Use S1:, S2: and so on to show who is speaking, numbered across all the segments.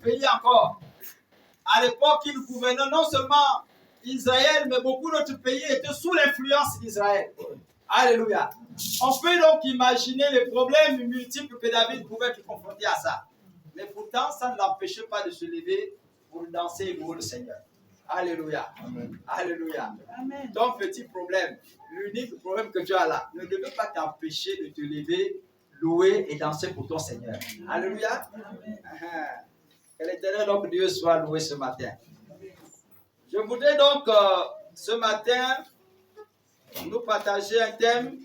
S1: pays encore. À l'époque, il gouvernait non seulement Israël, mais beaucoup d'autres pays étaient sous l'influence d'Israël. Alléluia. On peut donc imaginer les problèmes multiples que David pouvait être confronté à ça. Mais pourtant, ça ne l'empêchait pas de se lever pour danser et louer le Seigneur. Alléluia. Amen. Alléluia. Amen. Ton petit problème, l'unique problème que tu as là, ne devait pas t'empêcher de te lever, louer et danser pour ton Seigneur. Alléluia. Amen. Que l'Éternel, donc Dieu, soit loué ce matin. Je voudrais donc ce matin nous partager un thème.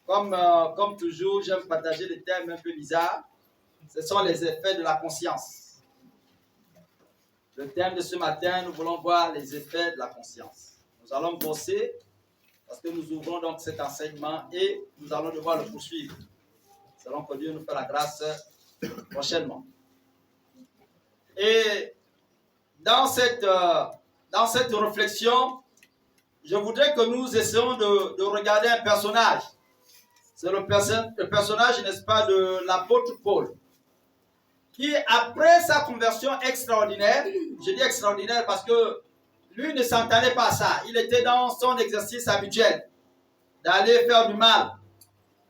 S1: Comme toujours, j'aime partager des thèmes un peu bizarres. Ce sont les effets de la conscience. Le thème de ce matin, nous voulons voir les effets de la conscience. Nous allons bosser parce que nous ouvrons donc cet enseignement et nous allons devoir le poursuivre. Nous allons que Dieu nous fait la grâce prochainement. Et dans cette réflexion, je voudrais que nous essayions de regarder un personnage. C'est le personnage, n'est-ce pas, de l'apôtre Paul, qui, après sa conversion extraordinaire, je dis extraordinaire parce que lui ne s'entendait pas à ça. Il était dans son exercice habituel d'aller faire du mal.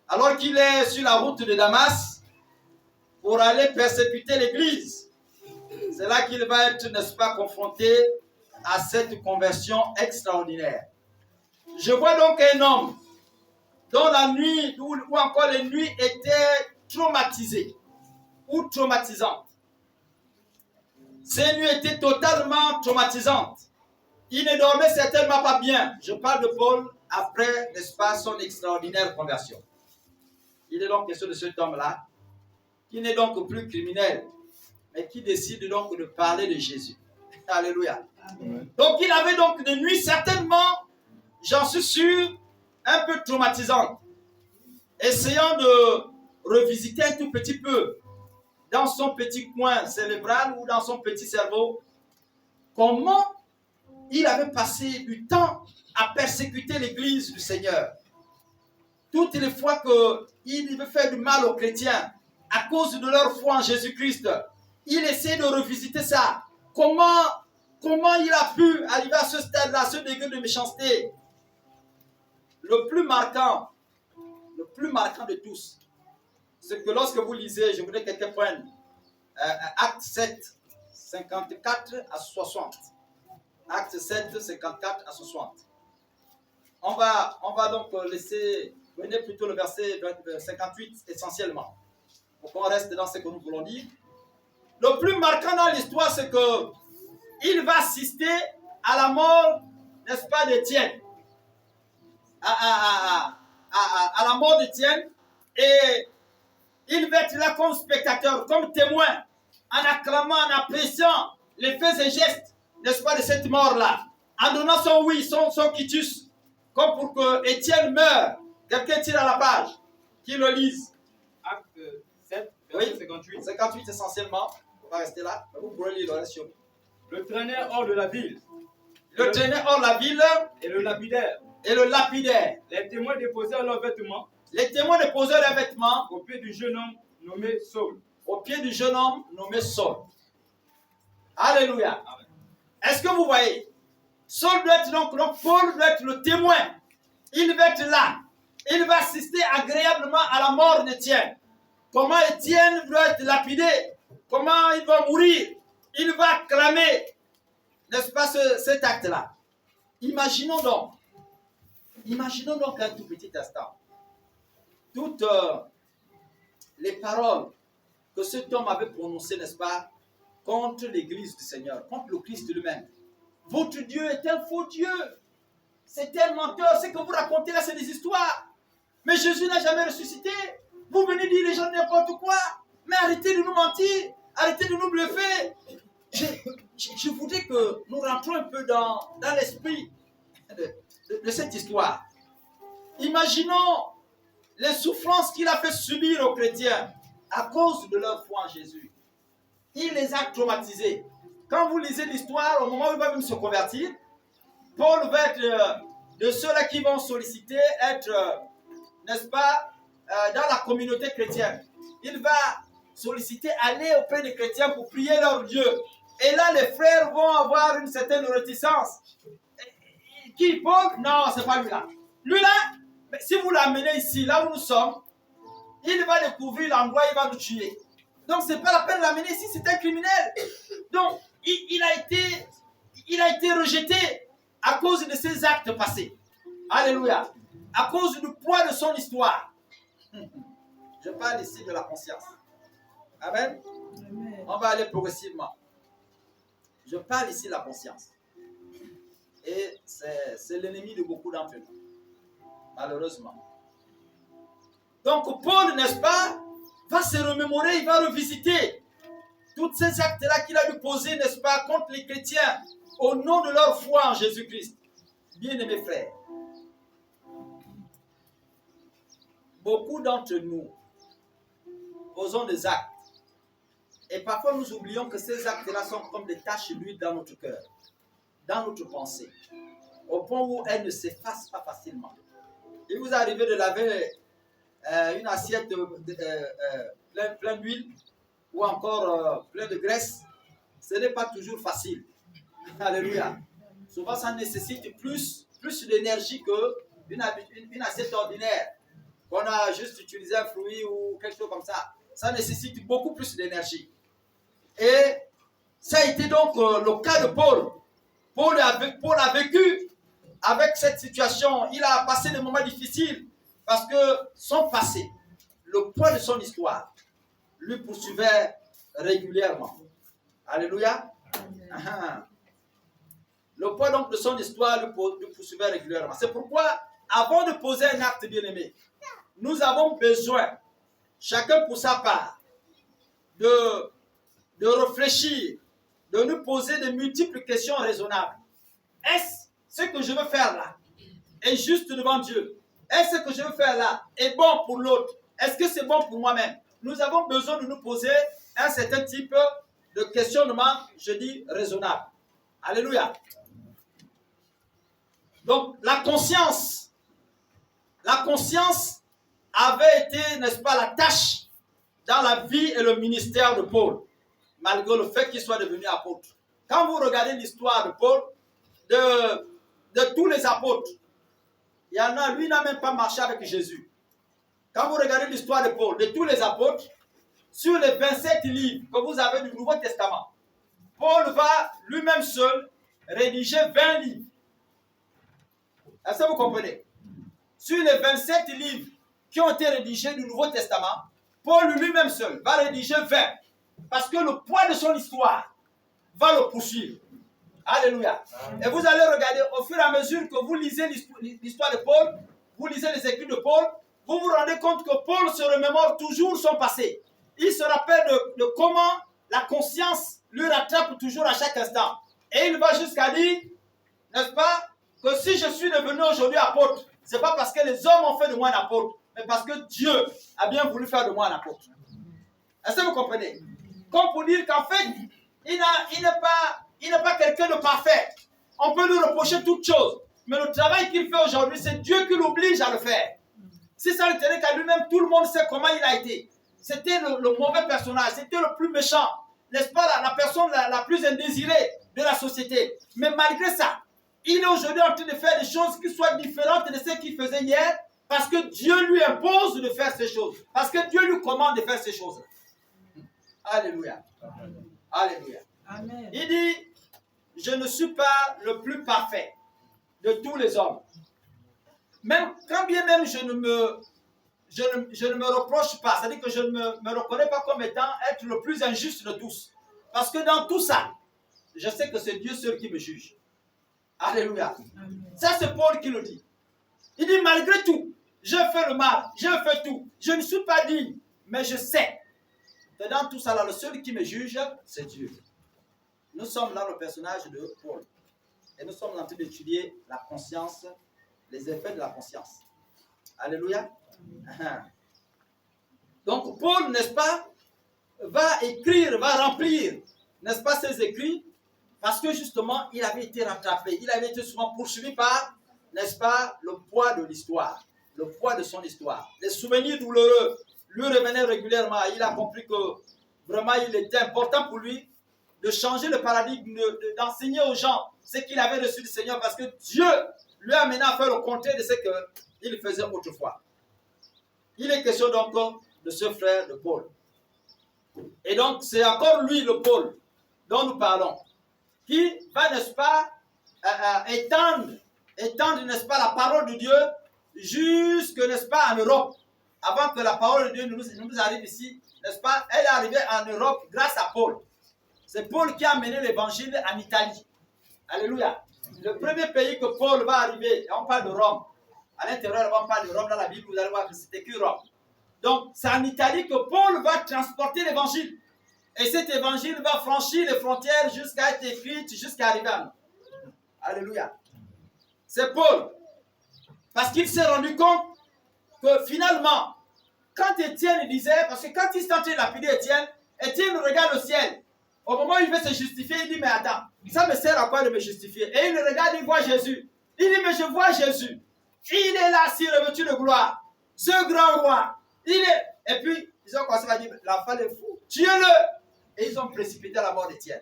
S1: Alors qu'il est sur la route de Damas pour aller persécuter l'église, c'est là qu'il va être, n'est-ce pas, confronté à cette conversion extraordinaire. Je vois donc un homme dont la nuit ou encore les nuits étaient traumatisées ou traumatisantes. Ces nuits étaient totalement traumatisantes. Il ne dormait certainement pas bien. Je parle de Paul après, n'est-ce pas, son extraordinaire conversion. Il est donc question de cet homme-là, qui n'est donc plus criminel, mais qui décide donc de parler de Jésus. Alléluia. Amen. Donc il avait donc des nuits certainement, j'en suis sûr, un peu traumatisantes. Essayant de revisiter un tout petit peu dans son petit coin cérébral ou dans son petit cerveau, comment il avait passé du temps à persécuter l'église du Seigneur. Toutes les fois qu'il veut faire du mal aux chrétiens à cause de leur foi en Jésus-Christ, il essaie de revisiter ça. Comment il a pu arriver à ce stade-là, à ce degré de méchanceté. Le plus marquant de tous, c'est que lorsque vous lisez, je voudrais que quelqu'un prenne Acte 7, 54 à 60. Acte 7, 54 à 60. On va donc laisser, venez plutôt le verset 58 essentiellement, pour qu'on reste dans ce que nous voulons dire. Le plus marquant dans l'histoire, c'est que il va assister à la mort, n'est-ce pas, d'Étienne. À la mort d'Étienne, et il va être là comme spectateur, comme témoin, en acclamant, en appréciant les faits et gestes, n'est-ce pas, de cette mort-là, en donnant son oui, son quitus, comme pour que Étienne meure. Quelqu'un tire à la page, qui le lise.
S2: Acte 7,
S1: verset
S2: 58.
S1: 58 essentiellement, on va rester là, vous pourrez lire le reste sur.
S2: Le traînait hors de la ville.
S1: Le traînait hors de la ville.
S2: Et le lapidaire.
S1: Et le lapidaire.
S2: Les témoins déposèrent leurs vêtements.
S1: Les témoins déposèrent leurs vêtements
S2: au pied du jeune homme nommé Saul.
S1: Au pied du jeune homme nommé Saul. Alléluia. Amen. Est-ce que vous voyez? Saul doit être donc Paul doit être le témoin. Il va être là. Il va assister agréablement à la mort d'Étienne. Comment Étienne doit être lapidé. Comment il va mourir. Il va clamer, n'est-ce pas, cet acte-là. Imaginons donc un tout petit instant, toutes les paroles que cet homme avait prononcées, n'est-ce pas, contre l'église du Seigneur, contre le Christ lui-même. Votre Dieu est un faux Dieu. C'est un menteur. Ce que vous racontez là, c'est des histoires. Mais Jésus n'a jamais ressuscité. Vous venez dire les gens n'importe quoi. Mais arrêtez de nous mentir. Arrêtez de nous bluffer. Je voudrais que nous rentrons un peu dans l'esprit de cette histoire. Imaginons les souffrances qu'il a fait subir aux chrétiens à cause de leur foi en Jésus. Il les a traumatisés. Quand vous lisez l'histoire, au moment où il va même se convertir, Paul va être de ceux-là qui vont solliciter être, n'est-ce pas, dans la communauté chrétienne. Il va solliciter, aller auprès des chrétiens pour prier leur Dieu. Et là, les frères vont avoir une certaine réticence. Qui, Paul? Non, c'est pas lui-là. Lui-là, si vous l'amenez ici, là où nous sommes, il va découvrir l'endroit, il va nous tuer. Donc, ce n'est pas la peine de l'amener ici, c'est un criminel. Donc, il a été rejeté à cause de ses actes passés. Alléluia. À cause du poids de son histoire. Je parle ici de la conscience. Amen. Amen. On va aller progressivement. Je parle ici de la conscience. Et c'est l'ennemi de beaucoup d'entre nous. Malheureusement. Donc Paul, n'est-ce pas, va se remémorer, il va revisiter tous ces actes-là qu'il a dû poser, n'est-ce pas, contre les chrétiens au nom de leur foi en Jésus-Christ. Bien-aimés frères, beaucoup d'entre nous posons des actes et parfois nous oublions que ces actes-là sont comme des taches d'huile dans notre cœur, dans notre pensée, au point où elles ne s'effacent pas facilement. Il vous arrive de laver une assiette plein d'huile ou encore plein de graisse, ce n'est pas toujours facile. Alléluia. Souvent, ça nécessite plus d'énergie qu'une assiette ordinaire. Qu'on a juste utilisé un fruit ou quelque chose comme ça. Ça nécessite beaucoup plus d'énergie. Et ça a été donc le cas de Paul. Paul a vécu avec cette situation. Il a passé des moments difficiles parce que son passé, le poids de son histoire, lui poursuivait régulièrement. Alléluia. Le poids donc de son histoire lui poursuivait régulièrement. C'est pourquoi, avant de poser un acte bien-aimé, nous avons besoin, chacun pour sa part, de réfléchir, de nous poser de multiples questions raisonnables. Est-ce ce que je veux faire là est juste devant Dieu? Est-ce ce que je veux faire là est bon pour l'autre? Est-ce que c'est bon pour moi-même? Nous avons besoin de nous poser un certain type de questionnement, je dis, raisonnable. Alléluia. Donc, la conscience avait été, n'est-ce pas, la tâche dans la vie et le ministère de Paul, malgré le fait qu'il soit devenu apôtre. Quand vous regardez l'histoire de Paul, de tous les apôtres, il y en a, lui n'a même pas marché avec Jésus. Quand vous regardez l'histoire de Paul, de tous les apôtres, sur les 27 livres que vous avez du Nouveau Testament, Paul va lui-même seul rédiger 20 livres. Est-ce que vous comprenez? Sur les 27 livres qui ont été rédigés du Nouveau Testament, Paul lui-même seul va rédiger 20. Parce que le poids de son histoire va le poursuivre. Alléluia. Et vous allez regarder, au fur et à mesure que vous lisez l'histoire de Paul, vous lisez les écrits de Paul, vous vous rendez compte que Paul se remémore toujours son passé. Il se rappelle de comment la conscience lui rattrape toujours à chaque instant. Et il va jusqu'à dire, n'est-ce pas, que si je suis devenu aujourd'hui apôtre, ce n'est pas parce que les hommes ont fait de moi un apôtre, mais parce que Dieu a bien voulu faire de moi un apôtre. Est-ce que vous comprenez? Comme pour dire qu'en fait, il n'est pas quelqu'un de parfait. On peut lui reprocher toutes choses. Mais le travail qu'il fait aujourd'hui, c'est Dieu qui l'oblige à le faire. Si ça ne tenait qu'à lui-même, tout le monde sait comment il a été. C'était le mauvais personnage, c'était le plus méchant. N'est-ce pas, la personne la plus indésirée de la société. Mais malgré ça, il est aujourd'hui en train de faire des choses qui soient différentes de ce qu'il faisait hier, parce que Dieu lui impose de faire ces choses. Parce que Dieu lui commande de faire ces choses. Alléluia. Amen. Alléluia. Amen. Il dit, je ne suis pas le plus parfait de tous les hommes. Même quand bien même je ne me reproche pas, c'est-à-dire que je ne me reconnais pas comme étant être le plus injuste de tous. Parce que dans tout ça, je sais que c'est Dieu seul qui me juge. Alléluia. Amen. Ça, c'est Paul qui le dit. Il dit, malgré tout, je fais le mal, je fais tout. Je ne suis pas digne, mais je sais que dans tout ça, là, le seul qui me juge, c'est Dieu. Nous sommes dans le personnage de Paul. Et nous sommes en train d'étudier la conscience, les effets de la conscience. Alléluia. Donc, Paul, n'est-ce pas, va écrire, va remplir, n'est-ce pas, ses écrits, parce que justement, il avait été rattrapé. Il avait été souvent poursuivi par, n'est-ce pas, le poids de l'histoire, le poids de son histoire, les souvenirs douloureux, lui revenait régulièrement. Il a compris que vraiment il était important pour lui de changer le paradigme, d'enseigner aux gens ce qu'il avait reçu du Seigneur, parce que Dieu lui a amené à faire le contraire de ce qu'il faisait autrefois. Il est question donc de ce frère de Paul. Et donc c'est encore lui, le Paul, dont nous parlons, qui va, n'est-ce pas, étendre, n'est-ce pas, la parole de Dieu jusque, n'est-ce pas, en Europe. Avant que la parole de Dieu nous arrive ici, n'est-ce pas, elle est arrivée en Europe grâce à Paul. C'est Paul qui a mené l'évangile en Italie. Alléluia. Le premier pays que Paul va arriver, on parle de Rome. À l'intérieur, on parle de Rome dans la Bible, vous allez voir que c'était que Rome. Donc, c'est en Italie que Paul va transporter l'évangile. Et cet évangile va franchir les frontières jusqu'à être écrit, jusqu'à arriver à nous. Alléluia. C'est Paul. Parce qu'il s'est rendu compte que finalement, quand Étienne disait, parce que quand il s'est en train de lapider Étienne, Étienne regarde le ciel. Au moment où il veut se justifier, il dit, mais attends, ça me sert à quoi de me justifier? Et il regarde, il voit Jésus. Il dit, mais je vois Jésus. Il est là, si revêtu de gloire. Ce grand roi. Il est... Et puis, ils ont commencé à dire, l'enfant est fou. Tuez-le. Et ils ont précipité la mort d'Étienne.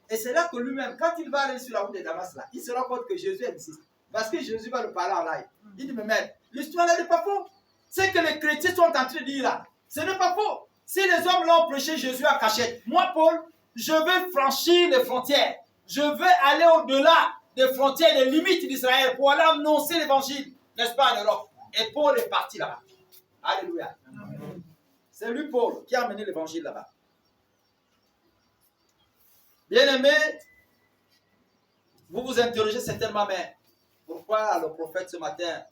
S1: Et c'est là que lui-même, quand il va aller sur la route de Damas, là, il se rend compte que Jésus existe. Parce que Jésus va le parler en live. Il dit, mais maître, l'histoire là n'est pas faux. C'est que les chrétiens sont en train de dire là. Ce n'est pas faux. Si les hommes l'ont prêché Jésus à cachette, moi, Paul, je veux franchir les frontières. Je veux aller au-delà des frontières, des limites d'Israël pour aller annoncer l'évangile, n'est-ce pas, en Europe. Et Paul est parti là-bas. Alléluia. C'est lui, Paul, qui a amené l'évangile là-bas. Bien-aimés, vous vous interrogez certainement, mais pourquoi le prophète ce matin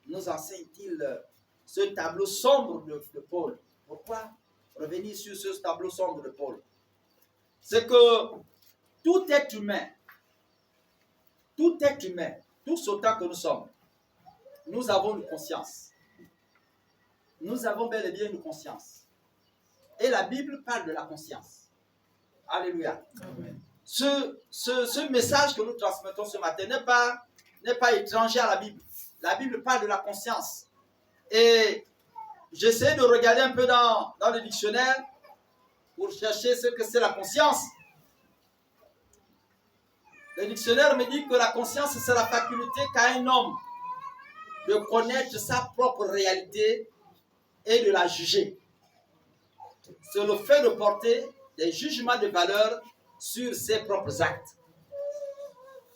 S1: nous enseigne-t-il ce tableau sombre de Paul? Pourquoi revenir sur ce tableau sombre de Paul? C'est que tout être humain, tout autant que nous sommes, nous avons une conscience. Nous avons bel et bien une conscience. Et la Bible parle de la conscience. Alléluia. Amen. Ce message que nous transmettons ce matin n'est pas étranger à la Bible. La Bible parle de la conscience. Et j'essaie de regarder un peu dans le dictionnaire pour chercher ce que c'est la conscience. Le dictionnaire me dit que la conscience, c'est la faculté qu'a un homme de connaître sa propre réalité et de la juger. C'est le fait de porter des jugements de valeur sur ses propres actes.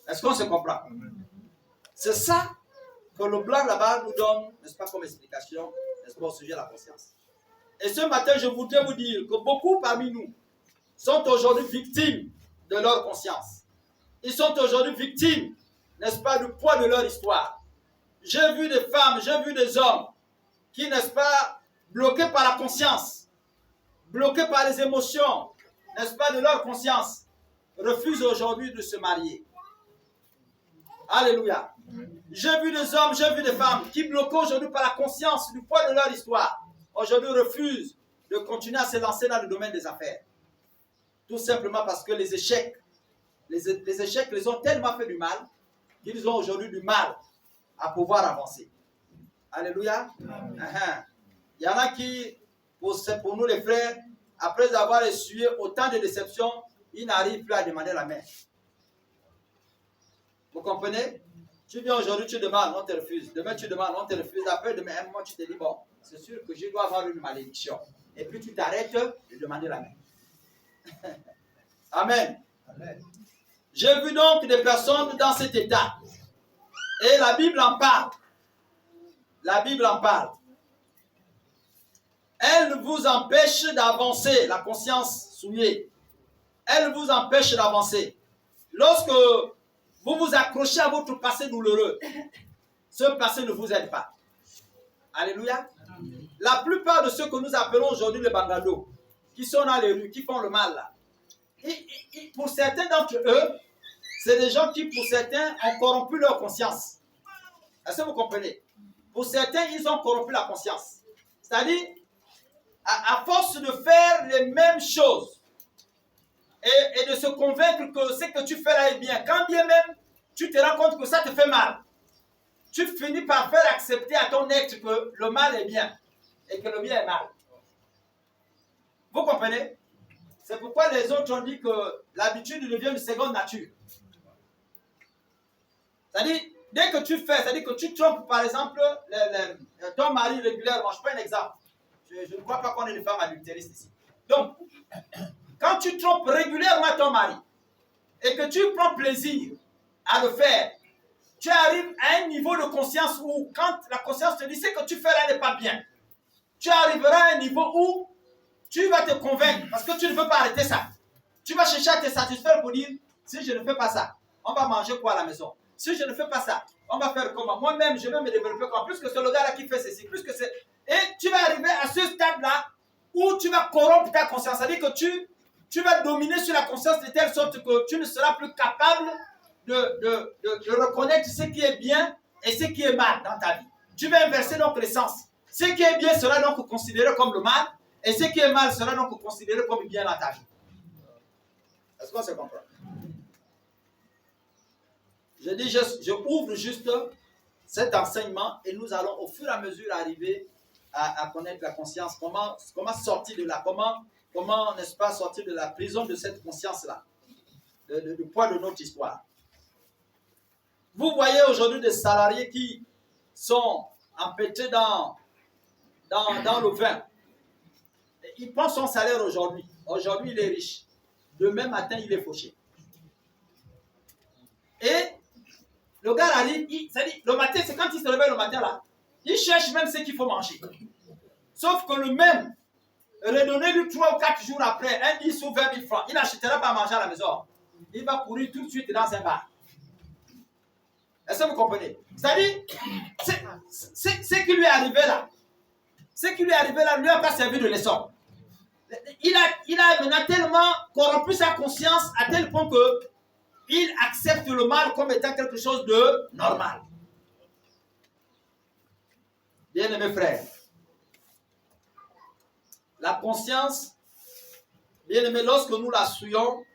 S1: Est-ce qu'on se comprend? C'est ça que le blanc là-bas nous donne, n'est-ce pas, comme explication, n'est-ce pas, au sujet de la conscience. Et ce matin, je voudrais vous dire que beaucoup parmi nous sont aujourd'hui victimes de leur conscience. Ils sont aujourd'hui victimes, n'est-ce pas, du poids de leur histoire. J'ai vu des femmes, j'ai vu des hommes qui, n'est-ce pas, bloqués par la conscience, bloqués par les émotions, n'est-ce pas, de leur conscience, refusent aujourd'hui de se marier. Alléluia. J'ai vu des hommes, j'ai vu des femmes qui, bloqués aujourd'hui par la conscience du poids de leur histoire, aujourd'hui refusent de continuer à se lancer dans le domaine des affaires. Tout simplement parce que les échecs les ont tellement fait du mal qu'ils ont aujourd'hui du mal à pouvoir avancer. Alléluia. Il y en a qui, pour nous les frères, après avoir essuyé autant de déceptions, ils n'arrivent plus à demander la main. Vous comprenez? Tu viens aujourd'hui, tu demandes, on te refuse. Demain, tu demandes, on te refuse. Après, demain, un mois, tu te dis, bon, c'est sûr que je dois avoir une malédiction. Et puis, tu t'arrêtes de demander la main. Amen. Amen. J'ai vu donc des personnes dans cet état. Et la Bible en parle. La Bible en parle. Elle vous empêche d'avancer, la conscience souillée. Elle vous empêche d'avancer. Lorsque vous vous accrochez à votre passé douloureux, ce passé ne vous aide pas. Alléluia. La plupart de ceux que nous appelons aujourd'hui les bangados, qui sont dans les rues, qui font le mal là, pour certains d'entre eux, c'est des gens qui, pour certains, ont corrompu leur conscience. Est-ce que vous comprenez? Pour certains, ils ont corrompu la conscience. C'est-à-dire, à force de faire les mêmes choses et de se convaincre que ce que tu fais là est bien, quand bien même tu te rends compte que ça te fait mal, tu finis par faire accepter à ton être que le mal est bien et que le bien est mal. Vous comprenez? C'est pourquoi les autres ont dit que l'habitude devient une seconde nature. C'est-à-dire, dès que tu fais, c'est-à-dire que tu trompes, par exemple, ton mari régulièrement. Je prends un exemple. Je ne crois pas qu'on ait des femmes adultéristes ici. Donc, quand tu trompes régulièrement ton mari et que tu prends plaisir à le faire, tu arrives à un niveau de conscience où, quand la conscience te dit ce que tu fais là n'est pas bien, tu arriveras à un niveau où tu vas te convaincre parce que tu ne veux pas arrêter ça. Tu vas chercher à te satisfaire pour dire, si je ne fais pas ça, on va manger quoi à la maison? Si je ne fais pas ça, on va faire comment? Moi-même, je vais me développer comment? Plus que c'est le gars-là qui fait ceci, plus que c'est... Et tu vas arriver à ce stade-là où tu vas corrompre ta conscience. C'est-à-dire que tu vas dominer sur la conscience de telle sorte que tu ne seras plus capable de reconnaître ce qui est bien et ce qui est mal dans ta vie. Tu vas inverser donc les sens. Ce qui est bien sera donc considéré comme le mal et ce qui est mal sera donc considéré comme bien dans ta vie. Est-ce qu'on se comprend? Je dis, je ouvre juste cet enseignement et nous allons au fur et à mesure arriver à connaître la conscience. Comment sortir de là? Comment n'est-ce pas, sortir de la prison de cette conscience-là? Du poids de notre histoire. Vous voyez aujourd'hui des salariés qui sont empêtrés dans le vin. Il prend son salaire aujourd'hui. Aujourd'hui, il est riche. Demain matin, il est fauché. Et le gars arrive, le matin, c'est quand il se réveille le matin là, il cherche même ce qu'il faut manger. Sauf que le même, redonnez-lui 3 ou 4 jours après, un 10 ou 20 000 francs, il n'achètera pas à manger à la maison. Il va courir tout de suite dans un bar. Est-ce que vous comprenez? C'est-à-dire, ce qui lui est arrivé là, lui a pas servi de leçon. Il a maintenant tellement corrompu sa conscience à tel point que il accepte le mal comme étant quelque chose de normal. Bien-aimés frères, la conscience, bien-aimés, lorsque nous la souillons,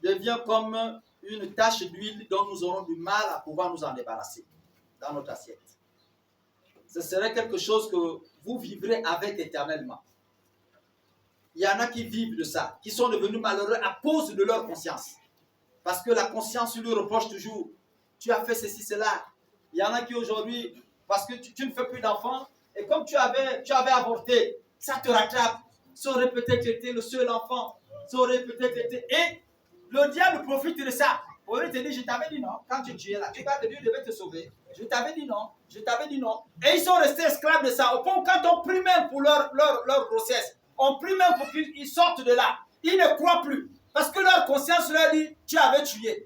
S1: devient comme une tache d'huile dont nous aurons du mal à pouvoir nous en débarrasser dans notre assiette. Ce serait quelque chose que vous vivrez avec éternellement. Il y en a qui vivent de ça, qui sont devenus malheureux à cause de leur conscience. Parce que la conscience lui reproche toujours, tu as fait ceci, cela. Il y en a qui aujourd'hui, parce que tu ne fais plus d'enfants, et comme tu avais avorté, ça te rattrape. Ça aurait peut-être été le seul enfant, ça aurait peut-être été... Et le diable profite de ça. Pour lui te dire, je t'avais dit non, quand tu es là, tu vas te dire, Dieu devait te sauver. Je t'avais dit non, je t'avais dit non. Et ils sont restés esclaves de ça, au point où quand on prie même pour leur grossesse, on prie même pour qu'ils sortent de là, ils ne croient plus. Parce que leur conscience leur dit, tu avais tué,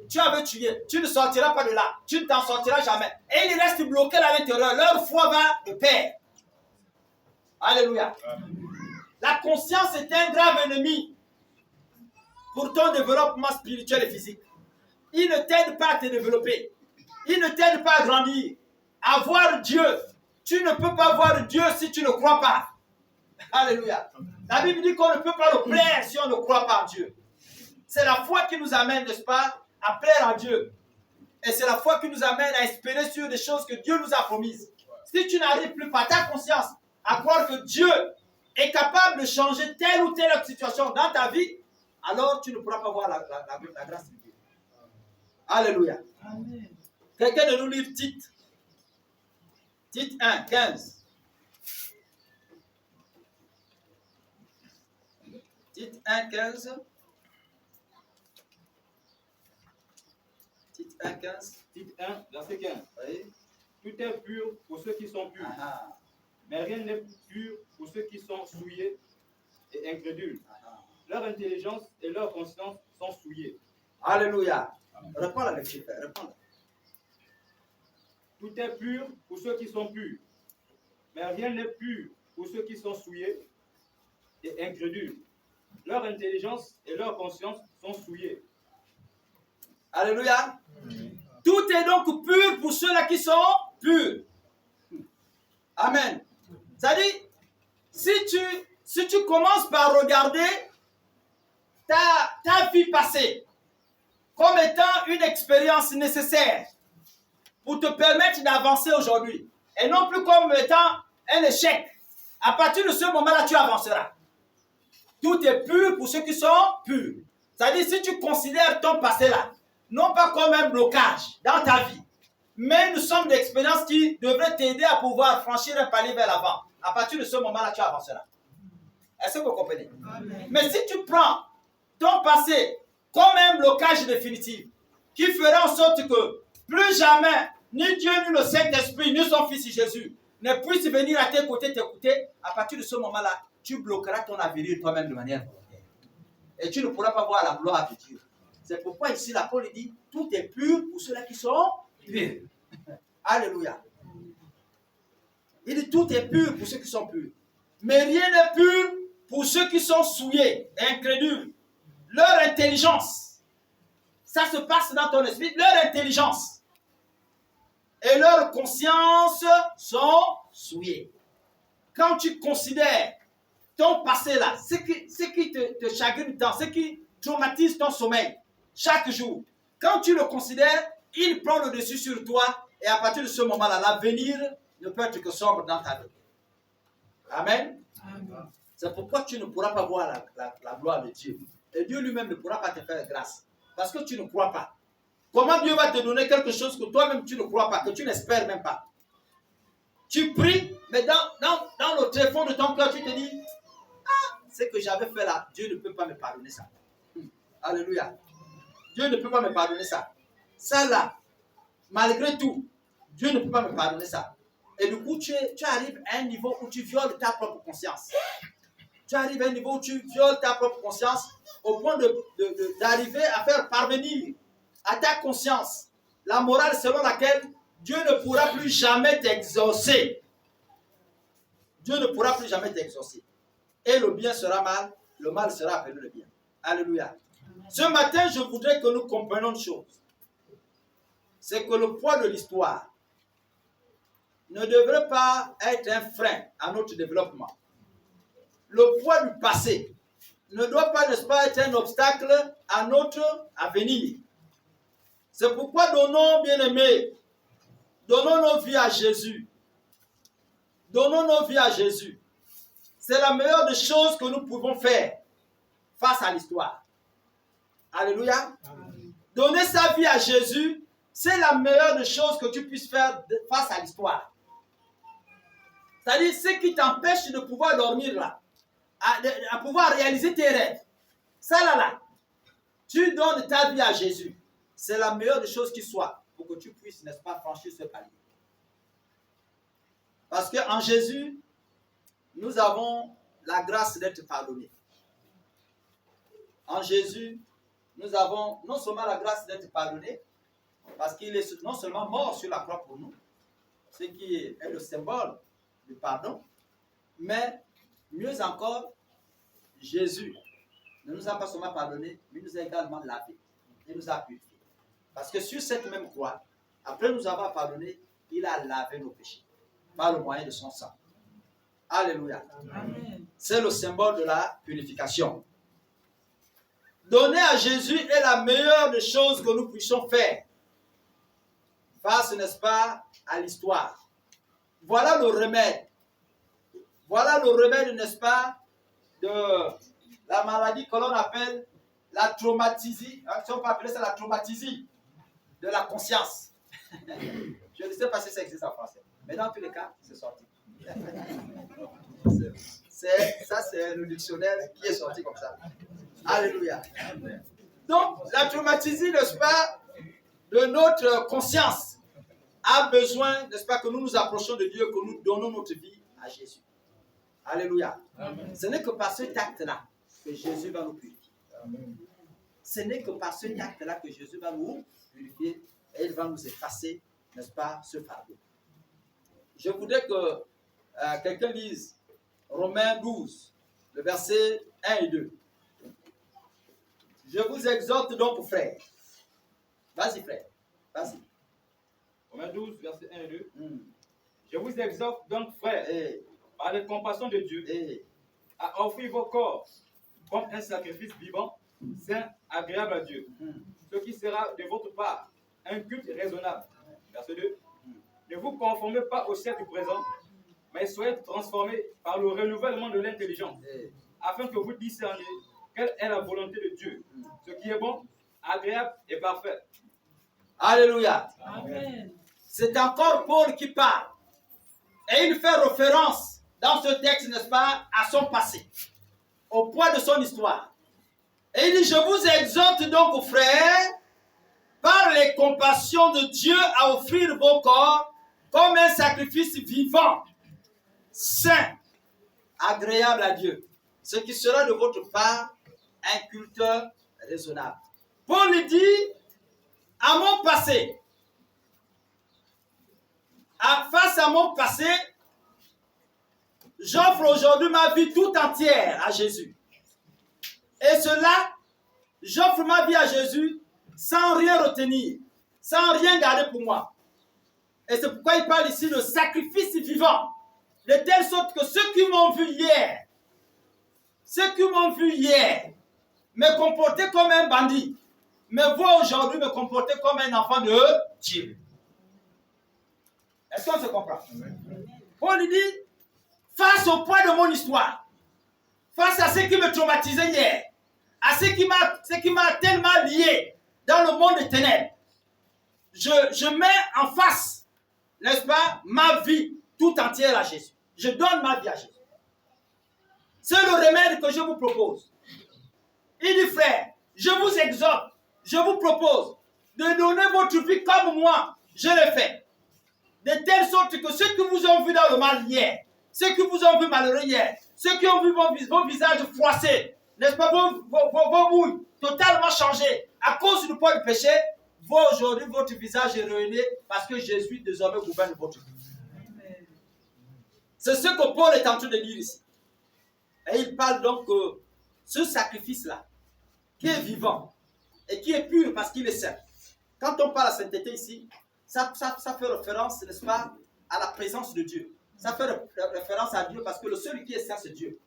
S1: tu ne sortiras pas de là, tu ne t'en sortiras jamais. Et ils restent bloqués à l'intérieur, leur foi va de pair. Alléluia. La conscience est un grave ennemi pour ton développement spirituel et physique. Il ne t'aide pas à te développer. Il ne t'aide pas à grandir. À voir Dieu. Tu ne peux pas voir Dieu si tu ne crois pas. Alléluia. La Bible dit qu'on ne peut pas le plaire si on ne croit pas en Dieu. C'est la foi qui nous amène, n'est-ce pas, à plaire à Dieu. Et c'est la foi qui nous amène à espérer sur des choses que Dieu nous a promises. Si tu n'arrives plus par ta conscience à croire que Dieu est capable de changer telle ou telle situation dans ta vie, alors tu ne pourras pas voir la grâce de Dieu. Alléluia. Amen. Quelqu'un de nous lire Tite 1, 15. Tite 1, 15. Tite 1, 15.
S2: Tite 1, verset 15.
S1: Oui.
S2: Tout est pur pour ceux qui sont purs. Mais rien n'est pur pour ceux qui sont souillés et incrédules. Leur intelligence et leur conscience sont souillées.
S1: Alléluia. Réponds la lecture, réponds.
S2: Tout est pur pour ceux qui sont purs. Mais rien n'est pur pour ceux qui sont souillés et incrédules. Leur intelligence et leur conscience sont souillées.
S1: Alléluia. Tout est donc pur pour ceux-là qui sont purs. Amen. C'est-à-dire, si tu commences par regarder ta vie passée comme étant une expérience nécessaire pour te permettre d'avancer aujourd'hui, et non plus comme étant un échec, à partir de ce moment-là, tu avanceras. tout est pur pour ceux qui sont purs. C'est-à-dire, si tu considères ton passé là, non pas comme un blocage dans ta vie, mais une somme d'expériences qui devrait t'aider à pouvoir franchir un palier vers l'avant. À partir de ce moment-là, tu avanceras. Est-ce que vous comprenez? Amen. Mais si tu prends ton passé comme un blocage définitif, qui fera en sorte que plus jamais, ni Dieu, ni le Saint-Esprit, ni son Fils Jésus ne puissent venir à tes côtés t'écouter, à partir de ce moment-là, tu bloqueras ton avenir toi-même de manière volontaire. Et tu ne pourras pas voir la gloire de Dieu. C'est pourquoi ici, l'apôtre dit, tout est pur pour ceux-là qui sont purs. Alléluia. Il dit, tout est pur pour ceux qui sont purs. Mais rien n'est pur pour ceux qui sont souillés, incrédules. Leur intelligence, ça se passe dans ton esprit, leur intelligence et leur conscience sont souillées. Quand tu considères ton passé là, ce qui te chagrine tant, ce qui traumatise ton sommeil chaque jour, quand tu le considères, il prend le dessus sur toi et à partir de ce moment-là, l'avenir ne peut être que sombre dans ta vie. Amen. Amen. C'est pourquoi tu ne pourras pas voir la gloire de Dieu. Et Dieu lui-même ne pourra pas te faire grâce. Parce que tu ne crois pas. Comment Dieu va te donner quelque chose que toi-même tu ne crois pas, que tu n'espères même pas? Tu pries, mais dans le tréfonds de ton cœur, tu te dis, ah, ce que j'avais fait là, Dieu ne peut pas me pardonner ça. Alléluia. Dieu ne peut pas me pardonner ça. Ça là, malgré tout, Dieu ne peut pas me pardonner ça. Et du coup, tu arrives à un niveau où tu violes ta propre conscience. Tu arrives à un niveau où tu violes ta propre conscience au point d'arriver à faire parvenir à ta conscience la morale selon laquelle Dieu ne pourra plus jamais t'exaucer. Dieu ne pourra plus jamais t'exaucer. Et le bien sera mal, le mal sera appelé le bien. Alléluia. Ce matin, je voudrais que nous comprenions une chose. C'est que le poids de l'histoire ne devrait pas être un frein à notre développement. Le poids du passé ne doit pas, n'est-ce pas, être un obstacle à notre avenir. C'est pourquoi donnons, bien-aimés, donnons nos vies à Jésus. Donnons nos vies à Jésus. C'est la meilleure des choses que nous pouvons faire face à l'histoire. Alléluia. Amen. Donner sa vie à Jésus, c'est la meilleure des choses que tu puisses faire face à l'histoire. C'est-à-dire ce qui t'empêche de pouvoir dormir là, à pouvoir réaliser tes rêves. Ça là, tu donnes ta vie à Jésus. C'est la meilleure des choses qui soit pour que tu puisses, n'est-ce pas, franchir ce palier. Parce qu'en Jésus, nous avons la grâce d'être pardonnés. En Jésus, nous avons non seulement la grâce d'être pardonnés, parce qu'il est non seulement mort sur la croix pour nous, ce qui est le symbole du pardon, mais mieux encore, Jésus ne nous a pas seulement pardonné, mais nous a également lavé. Il nous a purifié. Parce que sur cette même croix, après nous avoir pardonné, il a lavé nos péchés par le moyen de son sang. Alléluia. Amen. C'est le symbole de la purification. Donner à Jésus est la meilleure des choses que nous puissions faire face, n'est-ce pas, à l'histoire. Voilà le remède. Voilà le remède, n'est-ce pas, de la maladie que l'on appelle la traumatisie. Si on peut appeler ça la traumatisie de la conscience. Je ne sais pas si ça existe en français. Mais dans tous les cas, c'est sorti. Ça, c'est le dictionnaire qui est sorti comme ça. Alléluia. Donc, la traumatisie, n'est-ce pas, de notre conscience a besoin, n'est-ce pas, que nous nous approchions de Dieu, que nous donnons notre vie à Jésus. Alléluia. Amen. Ce n'est que par cet acte-là que Jésus va nous purifier. Amen. Ce n'est que par cet acte-là que Jésus va nous purifier et il va nous effacer, n'est-ce pas, ce fardeau. Je voudrais que quelqu'un lise Romains 12, le verset 1 et 2. Je vous exhorte donc, frères. Vas-y, frère. Vas-y.
S2: Romains 12, verset 1 et 2. Je vous exhorte donc, frères, par les compassions de Dieu, à offrir vos corps comme un sacrifice vivant, saint, agréable à Dieu. Ce qui sera de votre part un culte raisonnable. Verset 2. Ne vous conformez pas au siècle présent, mais soyez transformés par le renouvellement de l'intelligence, afin que vous discerniez quelle est la volonté de Dieu, ce qui est bon, agréable et parfait.
S1: Alléluia.
S3: Amen.
S1: C'est encore Paul qui parle. Et il fait référence dans ce texte, n'est-ce pas, à son passé, au poids de son histoire. Et il dit, je vous exhorte donc, frères, par les compassions de Dieu, à offrir vos corps comme un sacrifice vivant, saint, agréable à Dieu, ce qui sera de votre part un culte raisonnable. Paul dit, à mon passé, face à mon passé, j'offre aujourd'hui ma vie tout entière à Jésus. Et cela, j'offre ma vie à Jésus sans rien retenir, sans rien garder pour moi. Et c'est pourquoi il parle ici de sacrifice vivant, de telle sorte que ceux qui m'ont vu hier, me comporter comme un bandit, me voient aujourd'hui me comporter comme un enfant de Dieu. Est-ce qu'on se comprend? Paul dit, face au poids de mon histoire, face à ce qui me traumatisait hier, à ce qui m'a tellement lié dans le monde des ténèbres, je mets en face, n'est-ce pas, ma vie tout entière à Jésus. Je donne ma vie à Jésus. C'est le remède que je vous propose. Il dit, frère, je vous exhorte, je vous propose de donner votre vie comme moi, je l'ai fait. De telle sorte que ceux qui vous ont vu dans le mal hier, ceux qui vous ont vu malheureux hier, ceux qui ont vu vos visages froissés, n'est-ce pas, vos bouilles totalement changées à cause du poids du péché, voient aujourd'hui votre visage est ruiné parce que Jésus désormais gouverne votre vie. C'est ce que Paul est en train de dire ici. Et il parle donc que ce sacrifice-là, qui est vivant et qui est pur parce qu'il est saint. Quand on parle de sainteté ici, ça fait référence, n'est-ce pas, à la présence de Dieu. Ça fait référence à Dieu parce que le seul qui est saint, c'est Dieu.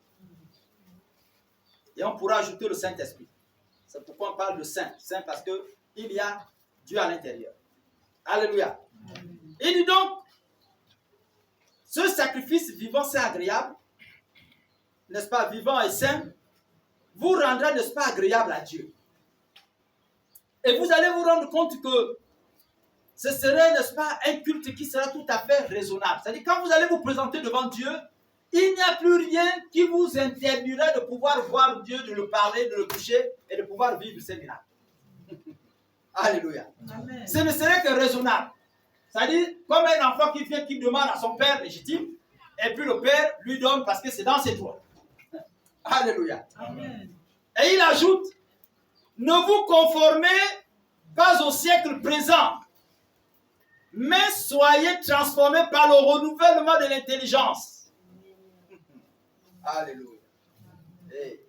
S1: Et on pourra ajouter le Saint-Esprit. C'est pourquoi on parle de saint. Saint parce qu'il y a Dieu à l'intérieur. Alléluia. Il dit donc, ce sacrifice vivant, c'est agréable, n'est-ce pas, vivant et saint, vous rendra, n'est-ce pas, agréable à Dieu. Et vous allez vous rendre compte que ce serait, n'est-ce pas, un culte qui sera tout à fait raisonnable. C'est-à-dire, quand vous allez vous présenter devant Dieu, il n'y a plus rien qui vous interdirait de pouvoir voir Dieu, de le parler, de le toucher et de pouvoir vivre ces miracles. Alléluia. Amen. Ce ne serait que raisonnable. C'est-à-dire, comme un enfant qui vient, qui demande à son père légitime, et puis le père lui donne parce que c'est dans ses droits. Alléluia. Amen. Et il ajoute, ne vous conformez pas au siècle présent, mais soyez transformés par le renouvellement de l'intelligence. Alléluia. Et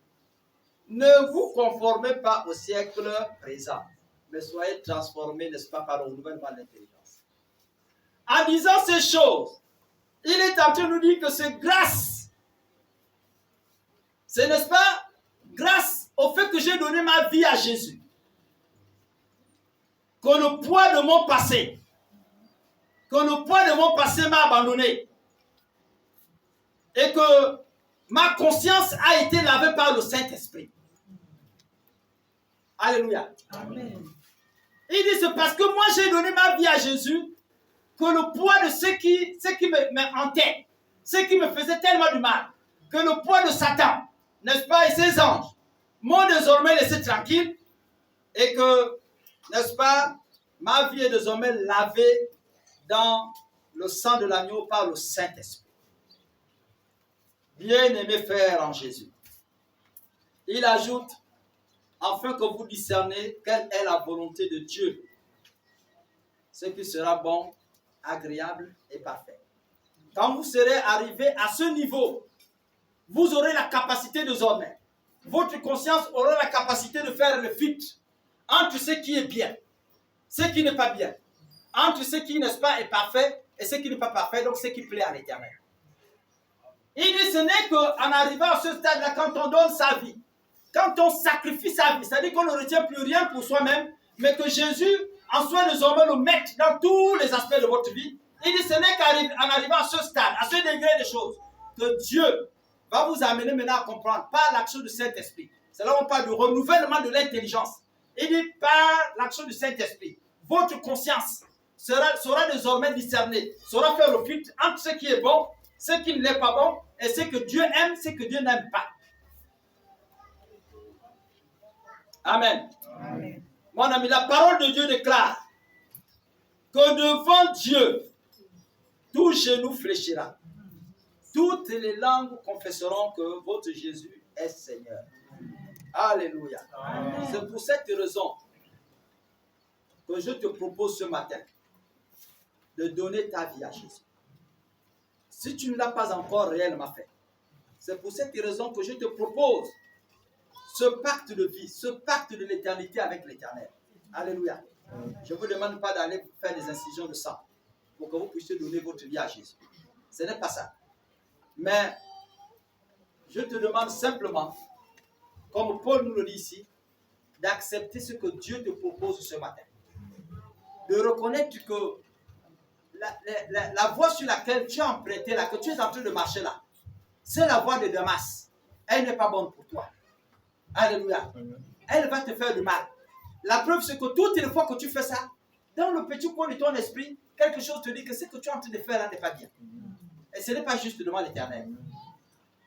S1: ne vous conformez pas au siècle présent, mais soyez transformés, n'est-ce pas, par le renouvellement de l'intelligence. En disant ces choses, il est en train de nous dire que c'est grâce. C'est, n'est-ce pas, grâce au fait que j'ai donné ma vie à Jésus, que le poids de mon passé, m'a abandonné. Et que ma conscience a été lavée par le Saint-Esprit. Alléluia. Amen. Il dit, c'est parce que moi j'ai donné ma vie à Jésus que le poids de ce qui me hantait, ce qui me faisait tellement du mal, que le poids de Satan, n'est-ce pas, et ses anges, m'ont désormais laissé tranquille et que, n'est-ce pas, ma vie est désormais lavée dans le sang de l'agneau par le Saint-Esprit. Bien-aimés frères en Jésus, il ajoute, afin que vous discerniez quelle est la volonté de Dieu, ce qui sera bon, agréable et parfait. Quand vous serez arrivé à ce niveau, vous aurez la capacité désormais, votre conscience aura la capacité de faire le filtre entre ce qui est bien, ce qui n'est pas bien, entre ce qui, n'est-ce pas, est parfait et ce qui n'est pas parfait, donc ce qui plaît à l'Éternel. Il dit, ce n'est qu'en arrivant à ce stade-là, quand on donne sa vie, quand on sacrifie sa vie, c'est-à-dire qu'on ne retient plus rien pour soi-même, mais que Jésus en soit désormais le maître dans tous les aspects de votre vie. Il dit, ce n'est qu'en arrivant à ce stade, à ce degré de choses, que Dieu va vous amener maintenant à comprendre par l'action du Saint-Esprit. C'est là où on parle de renouvellement de l'intelligence. Il dit par l'action du Saint-Esprit, votre conscience sera désormais discernée, saura faire le filtre entre ce qui est bon, ce qui ne l'est pas bon, et ce que Dieu aime, ce que Dieu n'aime pas. Amen. Amen. Mon ami, la parole de Dieu déclare que devant Dieu, tout genou fléchira. Toutes les langues confesseront que votre Jésus est Seigneur. Alléluia. C'est pour cette raison que je te propose ce matin de donner ta vie à Jésus. Si tu ne l'as pas encore réellement fait, c'est pour cette raison que je te propose ce pacte de vie, ce pacte de l'éternité avec l'Éternel. Alléluia. Je ne vous demande pas d'aller faire des incisions de sang pour que vous puissiez donner votre vie à Jésus. Ce n'est pas ça. Mais je te demande simplement, comme Paul nous le dit ici, d'accepter ce que Dieu te propose ce matin. De reconnaître que la voie sur laquelle tu as emprunté, là, que tu es en train de marcher là, c'est la voie de Damas. Elle n'est pas bonne pour toi. Alléluia. Elle va te faire du mal. La preuve, c'est que toutes les fois que tu fais ça, dans le petit coin de ton esprit, quelque chose te dit que ce que tu es en train de faire là n'est pas bien. Et ce n'est pas juste devant l'Éternel.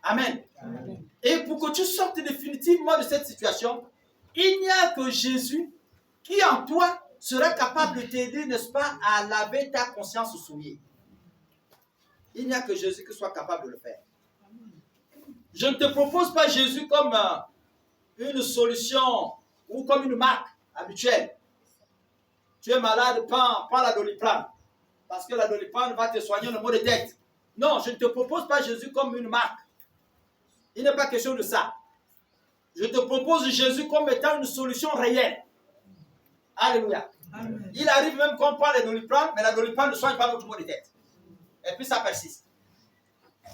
S1: Amen. Amen. Et pour que tu sortes définitivement de cette situation, il n'y a que Jésus qui en toi sera capable de t'aider, n'est-ce pas, à laver ta conscience souillée. Il n'y a que Jésus qui soit capable de le faire. Je ne te propose pas Jésus comme une solution ou comme une marque habituelle. Tu es malade, prends la Doliprane. Parce que la Doliprane va te soigner le maux de tête. Non, je ne te propose pas Jésus comme une marque. Il n'est pas question de ça. Je te propose Jésus comme étant une solution réelle. Alléluia. Amen. Il arrive même qu'on prend les Doliprane, mais la Doliprane ne soigne pas notre maux de tête. Et puis ça persiste.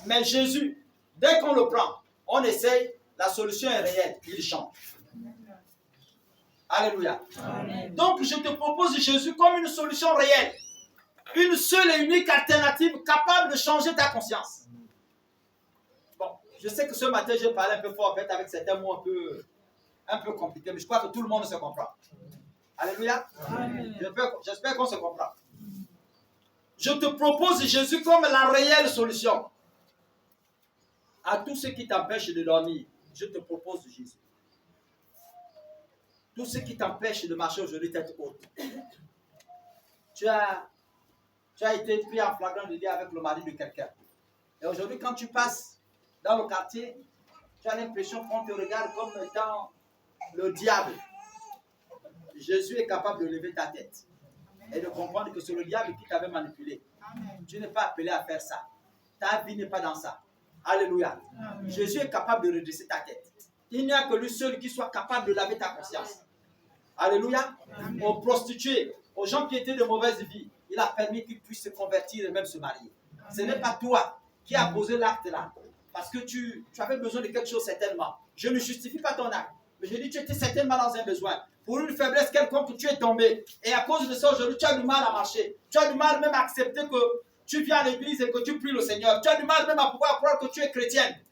S1: Mais Jésus, dès qu'on le prend, on essaye, la solution est réelle, il change. Alléluia. Amen. Donc je te propose Jésus comme une solution réelle. Une seule et unique alternative capable de changer ta conscience. Bon, je sais que ce matin, j'ai parlé un peu fort en fait, avec certains mots un peu compliqués, mais je crois que tout le monde se comprend. Alléluia. J'espère qu'on se comprend. Je te propose Jésus comme la réelle solution. À tout ce qui t'empêche de dormir, je te propose Jésus. Tout ce qui t'empêche de marcher aujourd'hui tête haute. Tu as été pris en flagrant délit avec le mari de quelqu'un. Et aujourd'hui, quand tu passes dans le quartier, tu as l'impression qu'on te regarde comme étant le diable. Jésus est capable de lever ta tête et de comprendre que c'est le diable qui t'avait manipulé. Amen. Tu n'es pas appelé à faire ça. Ta vie n'est pas dans ça. Alléluia. Amen. Jésus est capable de redresser ta tête. Il n'y a que lui seul qui soit capable de laver ta conscience. Alléluia. Amen. Aux prostituées, aux gens qui étaient de mauvaise vie, il a permis qu'ils puissent se convertir et même se marier. Amen. Ce n'est pas toi qui as posé l'acte là. Parce que tu avais besoin de quelque chose certainement. Je ne justifie pas ton acte. Mais je dis tu étais certainement dans un besoin. Pour une faiblesse quelconque, tu es tombé. Et à cause de ça, aujourd'hui, tu as du mal à marcher. Tu as du mal même à accepter que tu viens à l'église et que tu pries le Seigneur. Tu as du mal même à pouvoir croire que tu es chrétienne.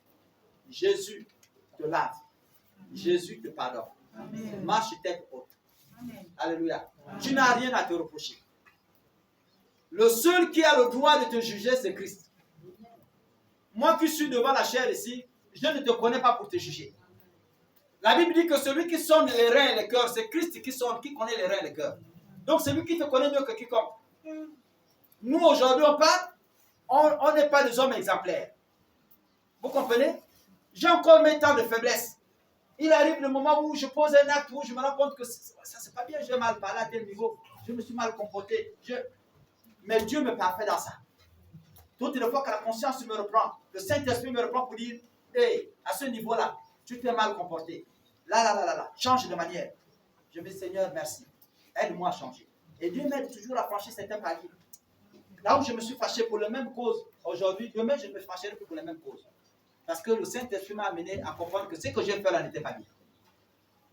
S1: Jésus te lave. Jésus te pardonne. Amen. Marche tête haute. Amen. Alléluia. Amen. Tu n'as rien à te reprocher. Le seul qui a le droit de te juger, c'est Christ. Moi qui suis devant la chair ici, je ne te connais pas pour te juger. La Bible dit que celui qui sonde les reins et les cœurs, c'est Christ qui sonde, qui connaît les reins et les cœurs. Donc c'est lui qui te connaît mieux que quiconque. Nous aujourd'hui on parle, on n'est pas des hommes exemplaires. Vous comprenez? J'ai encore mes temps de faiblesse. Il arrive le moment où je pose un acte où je me rends compte que ça c'est pas bien, j'ai mal parlé à tel niveau, je me suis mal comporté. Mais Dieu me parfait dans ça. Toutes les fois que la conscience me reprend, le Saint-Esprit me reprend pour dire, hey, à ce niveau-là, tu t'es mal comporté. Là, change de manière. Je vais, Seigneur, merci. Aide-moi à changer. Et Dieu m'aide toujours à franchir certains paliers. Là où je me suis fâché pour la même cause, aujourd'hui, demain, je me fâcherai pour la même cause. Parce que le Saint-Esprit m'a amené à comprendre que ce que j'ai fait là n'était pas bien.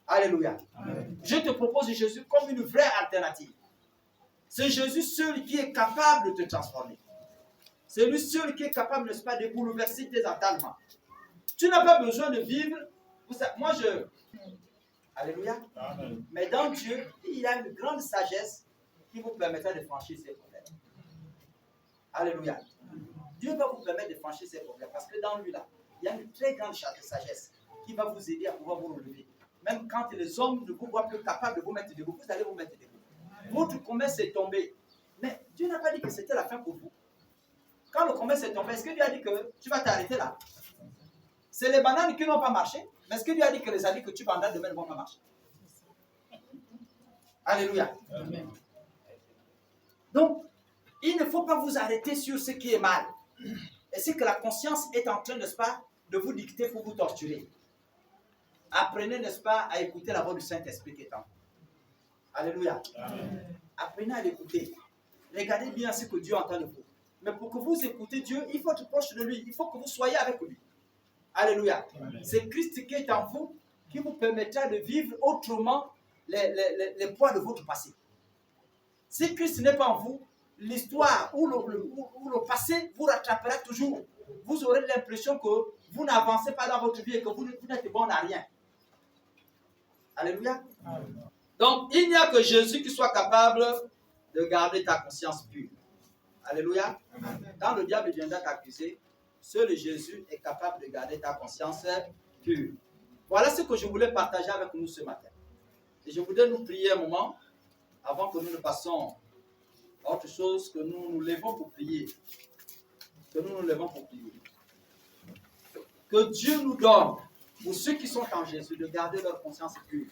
S1: Alléluia. Amen. Je te propose Jésus comme une vraie alternative. C'est Jésus seul qui est capable de te transformer. C'est lui seul qui est capable, n'est-ce pas, de bouleverser tes entendements. Tu n'as pas besoin de vivre. Moi, Alléluia.
S3: Amen.
S1: Mais dans Dieu, il y a une grande sagesse qui vous permettra de franchir ces problèmes. Alléluia. Dieu va vous permettre de franchir ces problèmes parce que dans lui, là, il y a une très grande sagesse qui va vous aider à pouvoir vous relever. Même quand les hommes ne vous voient plus capables de vous mettre debout, vous allez vous mettre debout. Votre commerce est tombé. Mais Dieu n'a pas dit que c'était la fin pour vous. Quand le commerce est tombé, est-ce que Dieu a dit que tu vas t'arrêter là? C'est les bananes qui n'ont pas marché. Mais est-ce que Dieu a dit que les habits que tu vendras demain ne vont pas marcher? Alléluia.
S3: Amen.
S1: Donc, il ne faut pas vous arrêter sur ce qui est mal. Et c'est que la conscience est en train, n'est-ce pas, de vous dicter pour vous torturer. Apprenez, n'est-ce pas, à écouter la voix du Saint-Esprit qui est en vous. Alléluia.
S3: Amen.
S1: Apprenez à l'écouter. Regardez bien ce que Dieu entend de vous. Mais pour que vous écoutez Dieu, il faut être proche de lui. Il faut que vous soyez avec lui. Alléluia. C'est Christ qui est en vous qui vous permettra de vivre autrement les poids de votre passé. Si Christ n'est pas en vous, l'histoire ou le passé vous rattrapera toujours. Vous aurez l'impression que vous n'avancez pas dans votre vie et que vous n'êtes bon à rien. Alléluia.
S3: Amen.
S1: Donc, il n'y a que Jésus qui soit capable de garder ta conscience pure. Alléluia. Quand le diable viendra t'accuser, seul Jésus est capable de garder ta conscience pure. Voilà ce que je voulais partager avec nous ce matin. Et je voudrais nous prier un moment avant que nous ne passions à autre chose, que nous nous levons pour prier. Que nous nous levons pour prier. Que Dieu nous donne, pour ceux qui sont en Jésus, de garder leur conscience pure.